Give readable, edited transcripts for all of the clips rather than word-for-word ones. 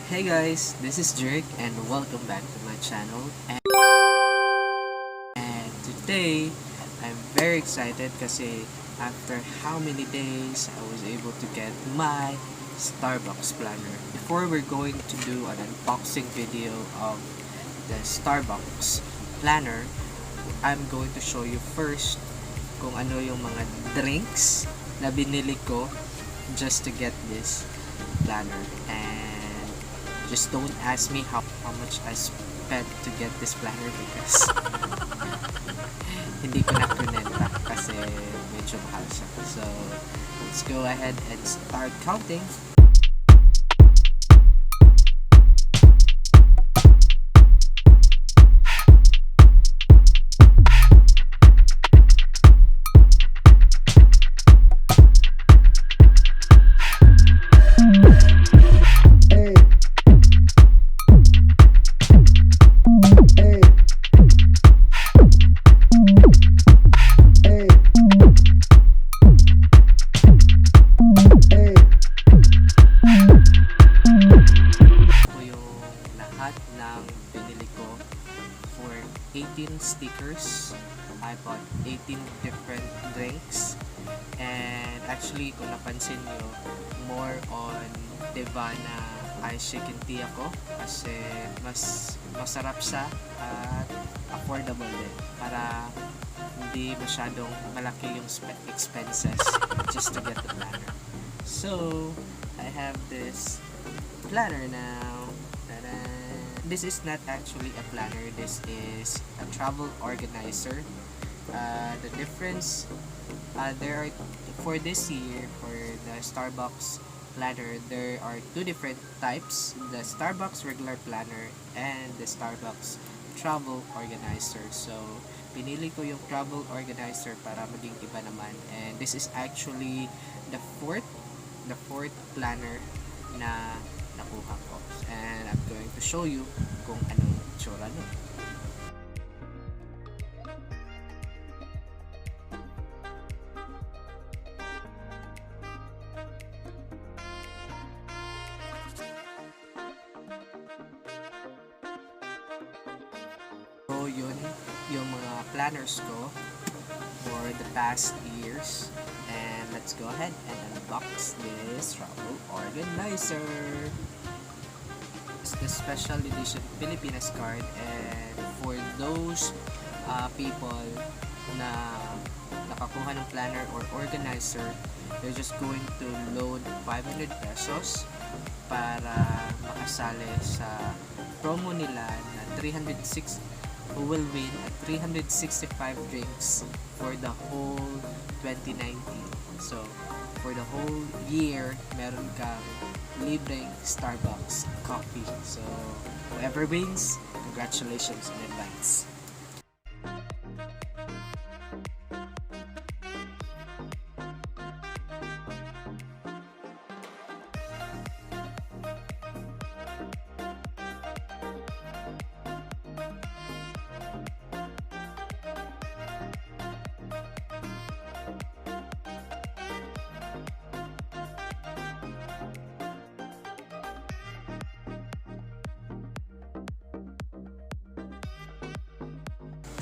Hey guys, this is Jerick and welcome back to my channel. And today, I'm very excited kasi after how many days I was able to get my Starbucks planner. Before we're going to do an unboxing video of the Starbucks planner, I'm going to show you first kung ano yung mga drinks na binili ko just to get this planner. And just don't ask me how much I spent to get this planner because hindi ko na kunenta kasi medyo mahal siya. So, let's go ahead and start counting. Ng binili ko for 18 stickers. I bought 18 different drinks, and actually kung napansin nyo, more on Devana Ice Shaken Tea ako kasi mas masarap siya at affordable din para hindi masyadong malaki yung expenses just to get the planner. So I have this planner now. This is not actually a planner, this is a travel organizer. The difference, there are, for this year, for the Starbucks planner, there are two different types, the Starbucks regular planner and the Starbucks travel organizer. So, pinili ko yung travel organizer para maging iba naman, and this is actually the fourth planner na nakuha ko, and I'm going to show you kung anong tsura nun. So yun yung mga planners ko for the past years, and let's go ahead and unbox this travel organizer. It's the special edition Pilipinas card, and for those people na nakakuha ng planner or organizer, they're just going to load 500 pesos para makasali sa promo nila na 306 who will win at 365 drinks for the whole 2019. So, for the whole year, meron kang libreng Starbucks coffee. So, whoever wins, congratulations in advance.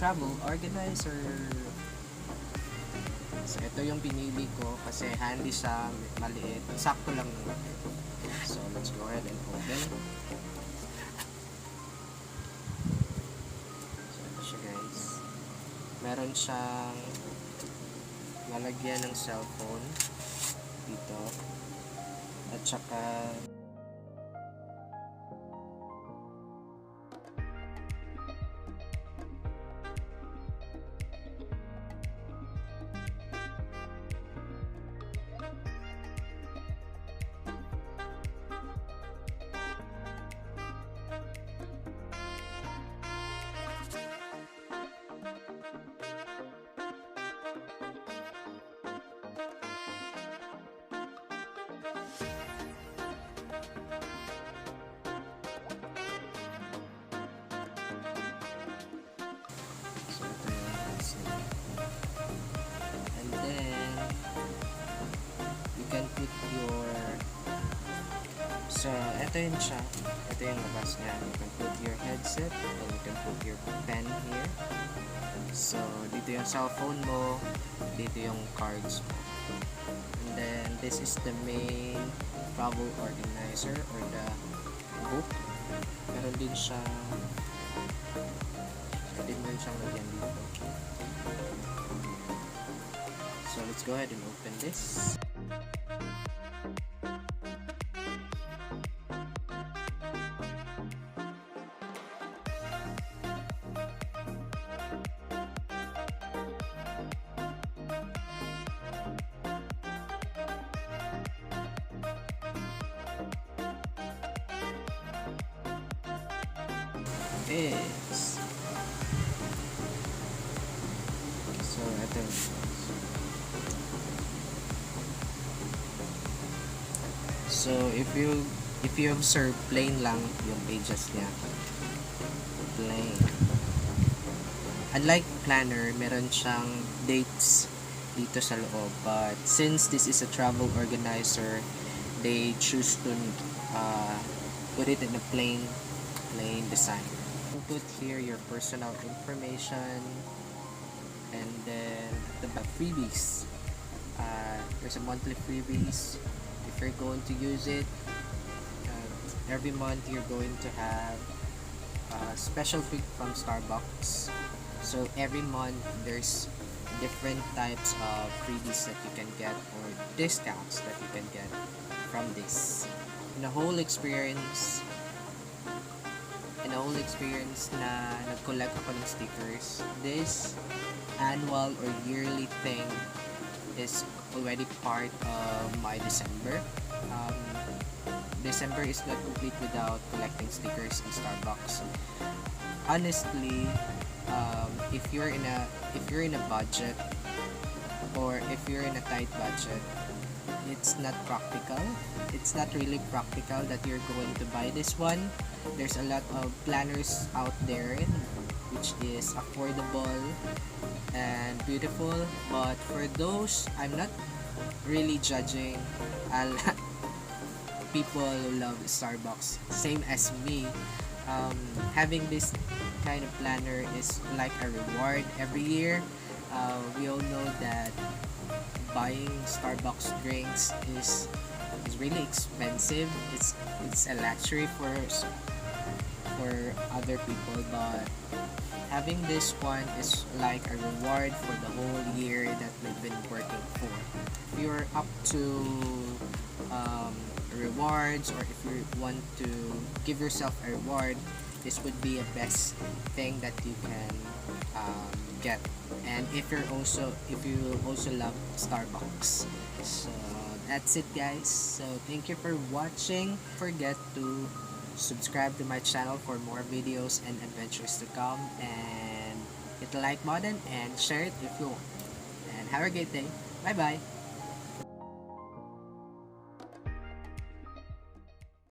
Travel organizer. So, ito yung pinili ko kasi handy siya, maliit. Sakto lang naman. So, let's go ahead and open. So, ito siya guys. Meron siyang lalagyan ng cellphone dito. At saka So, ito yun siya. Ito yung labas niya. You can put your headset and you can put your pen here. So, dito yung cellphone mo, dito yung cards mo. And then, this is the main travel organizer or the book. Meron din siya, pwede mo rin siyang lagyan dito. So, let's go ahead and open this. Is so ito so if you observe plain lang yung pages niya, plain. Unlike planner, meron siyang dates dito sa loob, but since this is a travel organizer, they choose to put it in a plain design. Put here your personal information, and then the freebies. There's a monthly freebies if you're going to use it. Every month you're going to have a special treat from Starbucks. So every month there's different types of freebies that you can get or discounts that you can get from this. In the whole experience na nag-collect ako ng stickers, this annual or yearly thing is already part of my December. December is not complete without collecting stickers in Starbucks. Honestly, if you're in a budget, or if you're in a tight budget, it's not practical. It's not really practical that you're going to buy this one. There's a lot of planners out there which is affordable and beautiful, but for those, I'm not really judging people who love Starbucks, same as me. Having this kind of planner is like a reward every year. We all know that buying Starbucks drinks is really expensive. It's a luxury for other people, but having this one is like a reward for the whole year that we've been working for. If you're up to rewards, or if you want to give yourself a reward, this would be a best thing that you can get. And if you also love Starbucks. So that's it, guys. So thank you for watching. Don't forget to subscribe to my channel for more videos and adventures to come, and hit the like button and share it if you want. And have a great day. Bye bye.